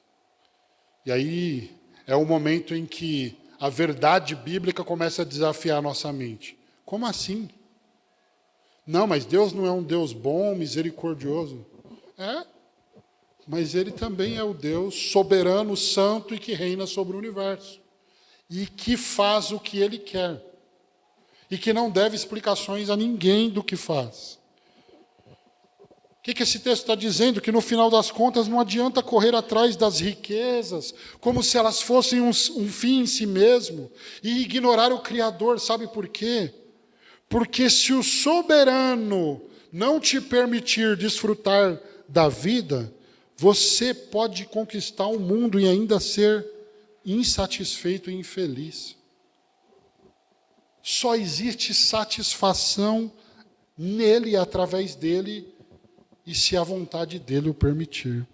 E aí é o momento em que a verdade bíblica começa a desafiar a nossa mente. Como assim? Não, mas Deus não é um Deus bom, misericordioso. É, mas Ele também é o Deus soberano, santo e que reina sobre o universo. E que faz o que Ele quer. E que não deve explicações a ninguém do que faz. O que esse texto está dizendo? Que no final das contas não adianta correr atrás das riquezas, como se elas fossem um fim em si mesmo, e ignorar o Criador. Sabe por quê? Porque se o soberano não te permitir desfrutar da vida, você pode conquistar o mundo e ainda ser insatisfeito e infeliz. Só existe satisfação nele e através dele, e se a vontade dele o permitir.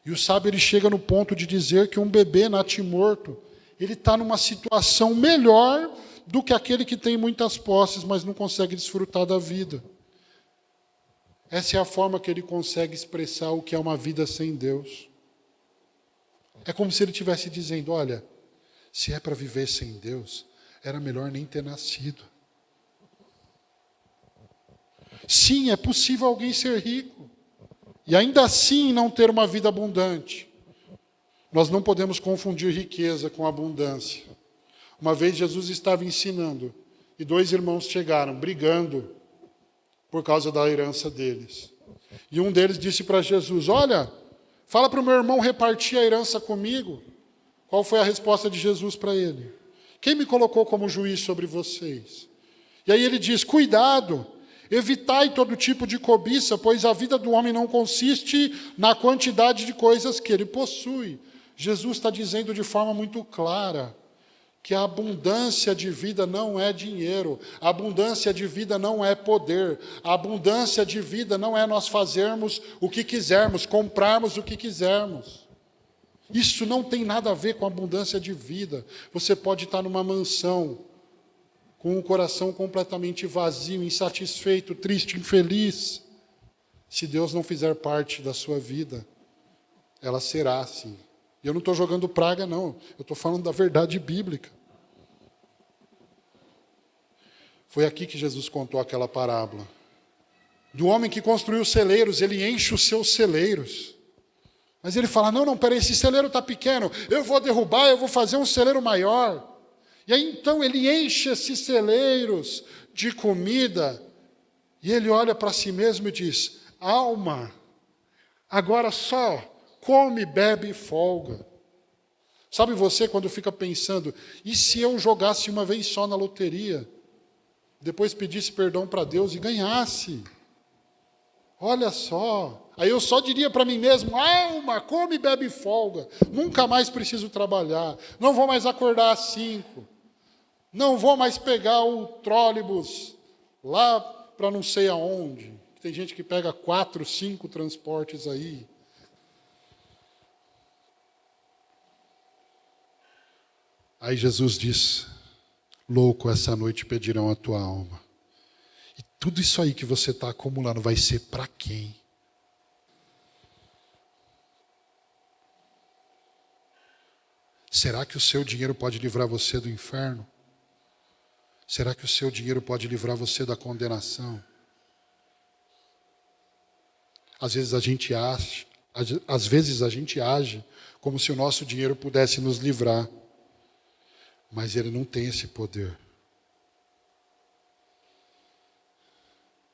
E o sábio, ele chega no ponto de dizer que um bebê natimorto, ele está numa situação melhor do que aquele que tem muitas posses, mas não consegue desfrutar da vida. Essa é a forma que ele consegue expressar o que é uma vida sem Deus. É como se ele estivesse dizendo, olha, se é para viver sem Deus, era melhor nem ter nascido. Sim, é possível alguém ser rico e ainda assim não ter uma vida abundante. Nós não podemos confundir riqueza com abundância. Uma vez Jesus estava ensinando e 2 irmãos chegaram brigando por causa da herança deles. E um deles disse para Jesus, olha, fala para o meu irmão repartir a herança comigo. Qual foi a resposta de Jesus para ele? Quem me colocou como juiz sobre vocês? E aí ele diz, cuidado, evitai todo tipo de cobiça, pois a vida do homem não consiste na quantidade de coisas que ele possui. Jesus está dizendo de forma muito clara que a abundância de vida não é dinheiro, a abundância de vida não é poder, a abundância de vida não é nós fazermos o que quisermos, comprarmos o que quisermos. Isso não tem nada a ver com abundância de vida. Você pode estar numa mansão, com um coração completamente vazio, insatisfeito, triste, infeliz. Se Deus não fizer parte da sua vida, ela será assim. E eu não estou jogando praga, não. Eu estou falando da verdade bíblica. Foi aqui que Jesus contou aquela parábola. Do homem que construiu celeiros, ele enche os seus celeiros. Mas ele fala, não, peraí, esse celeiro está pequeno, eu vou derrubar, eu vou fazer um celeiro maior. E aí então ele enche esses celeiros de comida, e ele olha para si mesmo e diz, alma, agora só come, bebe e folga. Sabe você quando fica pensando, e se eu jogasse uma vez só na loteria, depois pedisse perdão para Deus e ganhasse? Olha só, aí eu só diria para mim mesmo, alma, come, bebe e folga, nunca mais preciso trabalhar, não vou mais acordar às 5, não vou mais pegar o trólebus lá para não sei aonde, tem gente que pega 4, 5 transportes aí. Aí Jesus diz, louco, essa noite pedirão a tua alma. E tudo isso aí que você está acumulando vai ser para quem? Será que o seu dinheiro pode livrar você do inferno? Será que o seu dinheiro pode livrar você da condenação? Às vezes a gente age como se o nosso dinheiro pudesse nos livrar. Mas ele não tem esse poder.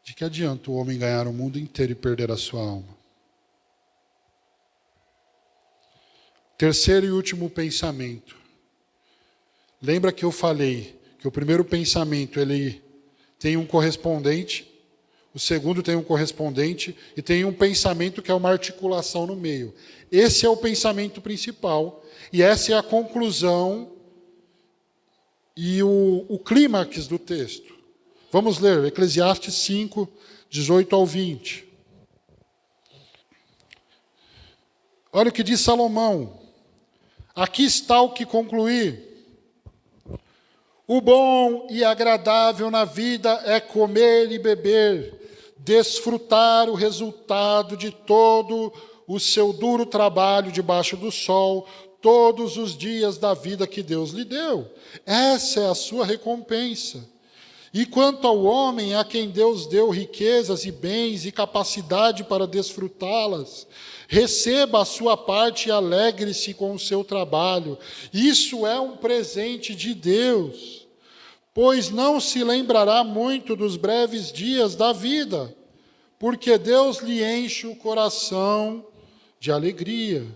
De que adianta o homem ganhar o mundo inteiro e perder a sua alma? Terceiro e último pensamento. Lembra que eu falei que o primeiro pensamento ele tem um correspondente, o segundo tem um correspondente e tem um pensamento que é uma articulação no meio. Esse é o pensamento principal e essa é a conclusão e o clímax do texto. Vamos ler Eclesiastes 5, 18 ao 20. Olha o que diz Salomão. Aqui está o que concluí. O bom e agradável na vida é comer e beber, desfrutar o resultado de todo o seu duro trabalho debaixo do sol, todos os dias da vida que Deus lhe deu. Essa é a sua recompensa. E quanto ao homem a quem Deus deu riquezas e bens e capacidade para desfrutá-las, receba a sua parte e alegre-se com o seu trabalho. Isso é um presente de Deus, pois não se lembrará muito dos breves dias da vida, porque Deus lhe enche o coração de alegria.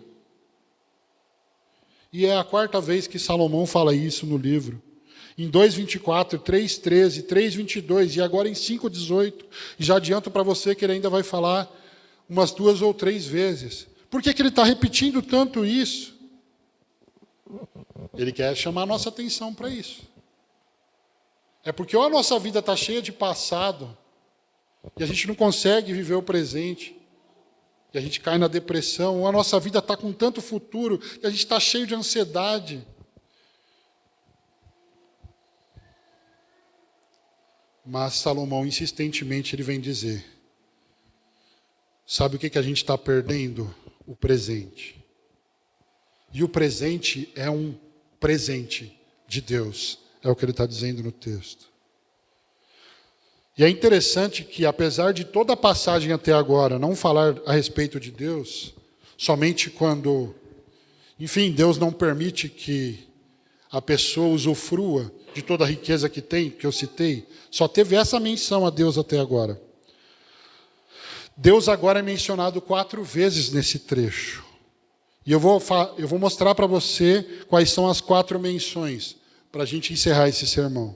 E é a 4ª vez que Salomão fala isso no livro. Em 2:24, 3:13, 3:22 e agora em 5:18. E já adianto para você que ele ainda vai falar umas 2 ou 3 vezes. Por que ele está repetindo tanto isso? Ele quer chamar a nossa atenção para isso. É porque ou a nossa vida está cheia de passado, e a gente não consegue viver o presente, e a gente cai na depressão, ou a nossa vida está com tanto futuro, e a gente está cheio de ansiedade. Mas Salomão, insistentemente, ele vem dizer, sabe o que a gente está perdendo? O presente. E o presente é um presente de Deus, é o que ele está dizendo no texto. E é interessante que, apesar de toda a passagem até agora não falar a respeito de Deus, somente quando, enfim, Deus não permite que a pessoa usufrua de toda a riqueza que tem, que eu citei, só teve essa menção a Deus até agora. Deus agora é mencionado 4 vezes nesse trecho. E eu vou mostrar para você quais são as 4 menções, para a gente encerrar esse sermão.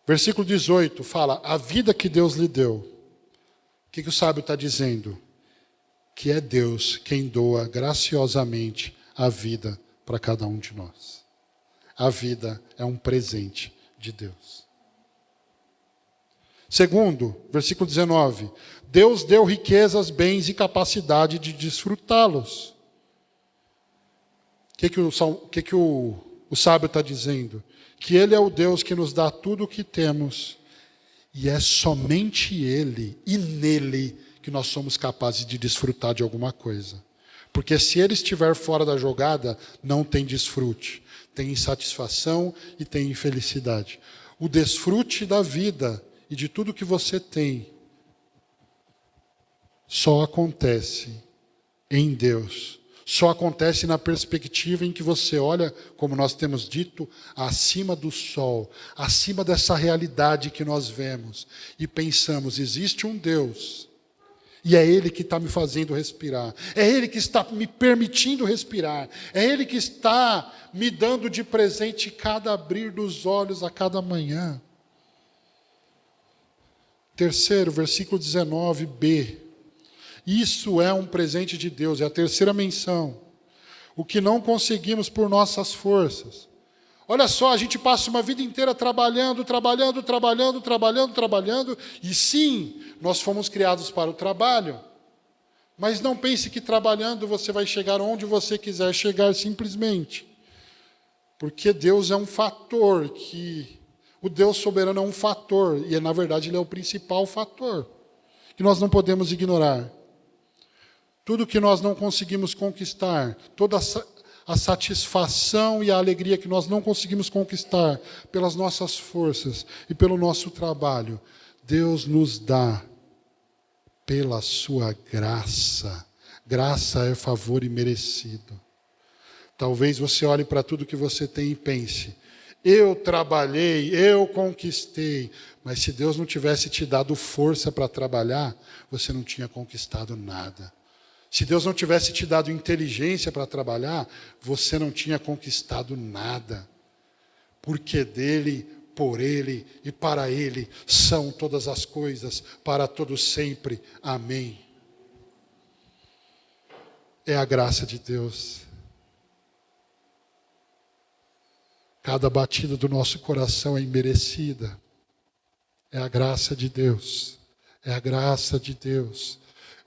Versículo 18 fala, a vida que Deus lhe deu. O que o sábio está dizendo? Que é Deus quem doa graciosamente a vida para cada um de nós. A vida é um presente de Deus. Segundo, versículo 19. Deus deu riquezas, bens e capacidade de desfrutá-los. O que o sábio está dizendo? Que Ele é o Deus que nos dá tudo o que temos. E é somente Ele e nele que nós somos capazes de desfrutar de alguma coisa. Porque se Ele estiver fora da jogada, não tem desfrute. Tem insatisfação e tem infelicidade. O desfrute da vida e de tudo que você tem só acontece em Deus. Só acontece na perspectiva em que você olha, como nós temos dito, acima do sol, acima dessa realidade que nós vemos e pensamos, existe um Deus e é Ele que está me fazendo respirar, é Ele que está me permitindo respirar, é Ele que está me dando de presente cada abrir dos olhos a cada manhã. Terceiro, versículo 19b. Isso é um presente de Deus, é a terceira menção. O que não conseguimos por nossas forças. Olha só, a gente passa uma vida inteira trabalhando, e sim, nós fomos criados para o trabalho. Mas não pense que trabalhando você vai chegar onde você quiser chegar simplesmente. Porque Deus é um fator o Deus soberano é um fator, e na verdade Ele é o principal fator, que nós não podemos ignorar. Tudo que nós não conseguimos conquistar, toda a satisfação e a alegria que nós não conseguimos conquistar pelas nossas forças e pelo nosso trabalho, Deus nos dá pela sua graça. Graça é favor imerecido. Talvez você olhe para tudo que você tem e pense, eu trabalhei, eu conquistei, mas se Deus não tivesse te dado força para trabalhar, você não tinha conquistado nada. Se Deus não tivesse te dado inteligência para trabalhar, você não tinha conquistado nada. Porque dele, por ele e para ele são todas as coisas, para todos sempre. Amém. É a graça de Deus. Cada batida do nosso coração é imerecida. É a graça de Deus. É a graça de Deus.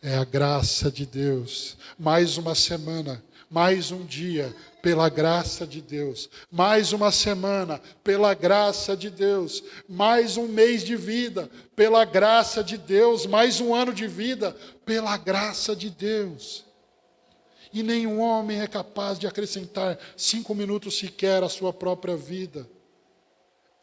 É a graça de Deus. Mais uma semana, mais um dia, pela graça de Deus. Mais uma semana, pela graça de Deus. Mais um mês de vida, pela graça de Deus. Mais um ano de vida, pela graça de Deus. E nenhum homem é capaz de acrescentar 5 minutos sequer à sua própria vida.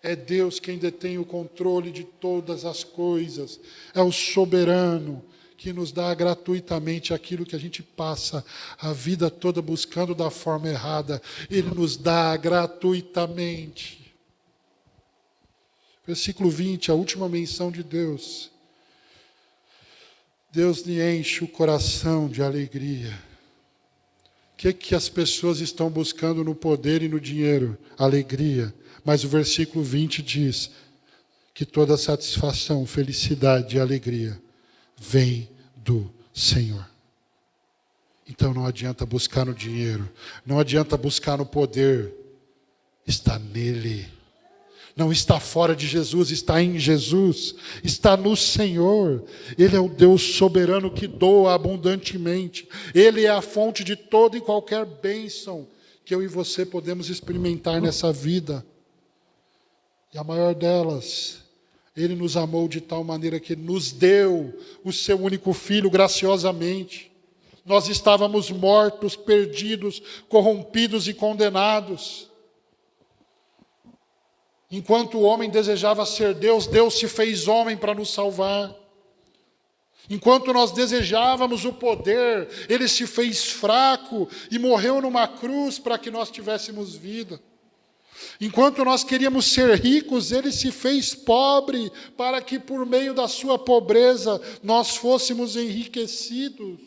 É Deus quem detém o controle de todas as coisas. É o soberano que nos dá gratuitamente aquilo que a gente passa a vida toda buscando da forma errada. Ele nos dá gratuitamente. Versículo 20, a última menção de Deus. Deus lhe enche o coração de alegria. O que as pessoas estão buscando no poder e no dinheiro? Alegria. Mas o versículo 20 diz que toda satisfação, felicidade e alegria vem do Senhor. Então não adianta buscar no dinheiro, não adianta buscar no poder, está nele. não está fora de Jesus, está em Jesus, está no Senhor. Ele é o Deus soberano que doa abundantemente. Ele é a fonte de toda e qualquer bênção que eu e você podemos experimentar nessa vida. E a maior delas, Ele nos amou de tal maneira que Ele nos deu o Seu único Filho graciosamente. Nós estávamos mortos, perdidos, corrompidos e condenados. Enquanto o homem desejava ser Deus, Deus se fez homem para nos salvar. Enquanto nós desejávamos o poder, Ele se fez fraco e morreu numa cruz para que nós tivéssemos vida. Enquanto nós queríamos ser ricos, Ele se fez pobre para que por meio da sua pobreza nós fôssemos enriquecidos.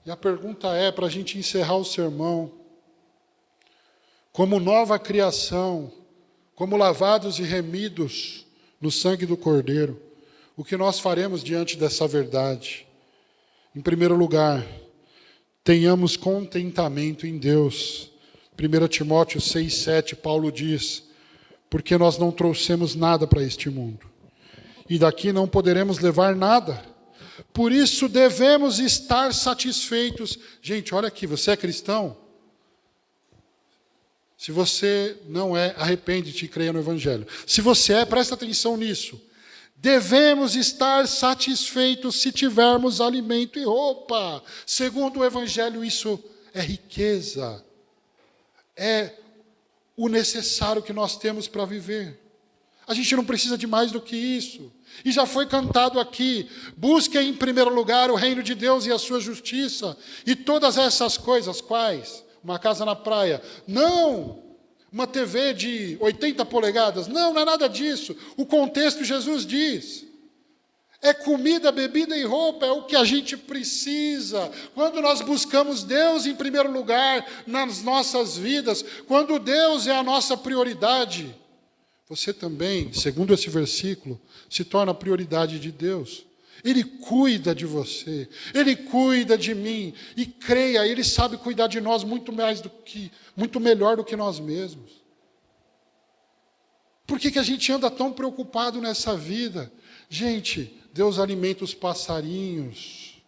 E a pergunta é, para a gente encerrar o sermão, como nova criação, como lavados e remidos no sangue do Cordeiro, o que nós faremos diante dessa verdade? Em primeiro lugar, tenhamos contentamento em Deus. 1 Timóteo 6,7, Paulo diz, porque nós não trouxemos nada para este mundo, e daqui não poderemos levar nada. Por isso devemos estar satisfeitos. Gente, olha aqui, você é cristão? Se você não é, arrepende-te e creia no Evangelho. Se você é, presta atenção nisso. Devemos estar satisfeitos se tivermos alimento e roupa. Segundo o Evangelho, isso é riqueza. É o necessário que nós temos para viver. A gente não precisa de mais do que isso. E já foi cantado aqui, busquem em primeiro lugar o reino de Deus e a sua justiça. E todas essas coisas, quais? Uma casa na praia. Não! Uma TV de 80 polegadas. Não, não é nada disso. O contexto, Jesus diz. É comida, bebida e roupa, é o que a gente precisa. Quando nós buscamos Deus em primeiro lugar nas nossas vidas, quando Deus é a nossa prioridade, você também, segundo esse versículo, se torna a prioridade de Deus. Ele cuida de você, Ele cuida de mim, e creia, Ele sabe cuidar de nós muito melhor do que nós mesmos. Por que a gente anda tão preocupado nessa vida? Gente, Deus alimenta os passarinhos.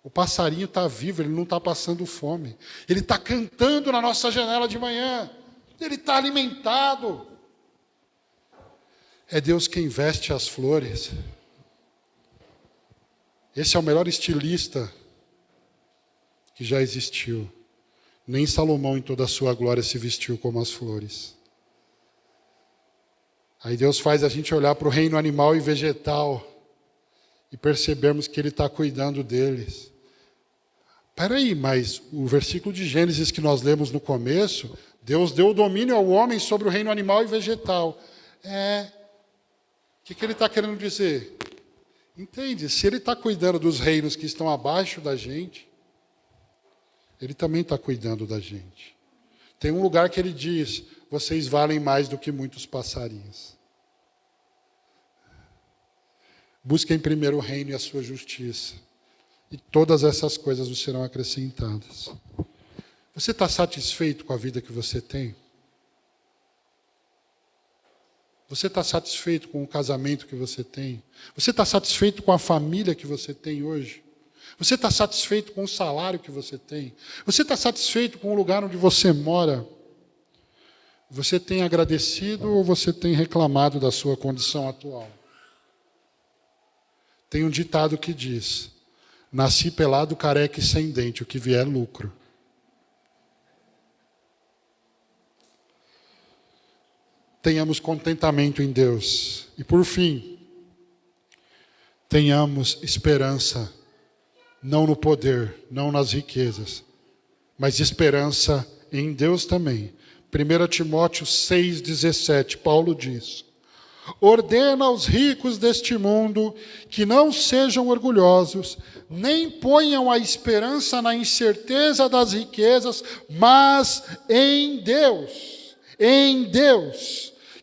O passarinho está vivo, ele não está passando fome. Ele está cantando na nossa janela de manhã. Ele está alimentado. É Deus quem veste as flores. Esse é o melhor estilista que já existiu. Nem Salomão em toda a sua glória se vestiu como as flores. Aí Deus faz a gente olhar para o reino animal e vegetal e percebermos que Ele está cuidando deles. Espera aí, mas o versículo de Gênesis que nós lemos no começo, Deus deu o domínio ao homem sobre o reino animal e vegetal. O que Ele está querendo dizer? Entende? Se Ele está cuidando dos reinos que estão abaixo da gente, Ele também está cuidando da gente. Tem um lugar que Ele diz, vocês valem mais do que muitos passarinhos. Busquem primeiro o reino e a sua justiça, e todas essas coisas vos serão acrescentadas. Você está satisfeito com a vida que você tem? Você está satisfeito com o casamento que você tem? Você está satisfeito com a família que você tem hoje? Você está satisfeito com o salário que você tem? Você está satisfeito com o lugar onde você mora? Você tem agradecido ou você tem reclamado da sua condição atual? Tem um ditado que diz, nasci pelado, careca e sem dente, o que vier é lucro. Tenhamos contentamento em Deus. E por fim, tenhamos esperança, não no poder, não nas riquezas, mas esperança em Deus também. 1 Timóteo 6,17, Paulo diz, ordena aos ricos deste mundo que não sejam orgulhosos, nem ponham a esperança na incerteza das riquezas, mas em Deus,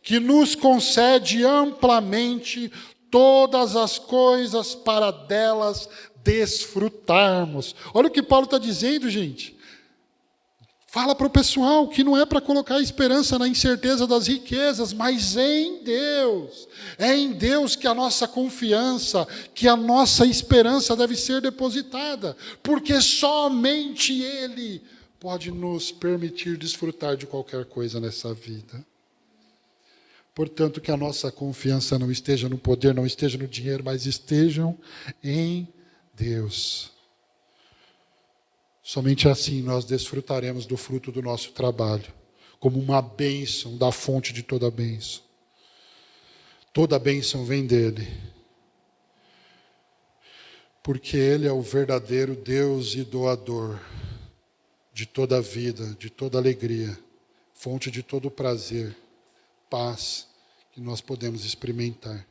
que nos concede amplamente todas as coisas para delas desfrutarmos. Olha o que Paulo está dizendo, gente. Fala para o pessoal que não é para colocar a esperança na incerteza das riquezas, mas em Deus. É em Deus que a nossa confiança, que a nossa esperança deve ser depositada, porque somente Ele pode nos permitir desfrutar de qualquer coisa nessa vida. Portanto, que a nossa confiança não esteja no poder, não esteja no dinheiro, mas estejam em Deus. Somente assim nós desfrutaremos do fruto do nosso trabalho, como uma bênção da fonte de toda bênção. Toda bênção vem dele, porque ele é o verdadeiro Deus e doador de toda a vida, de toda alegria, fonte de todo prazer, paz que nós podemos experimentar.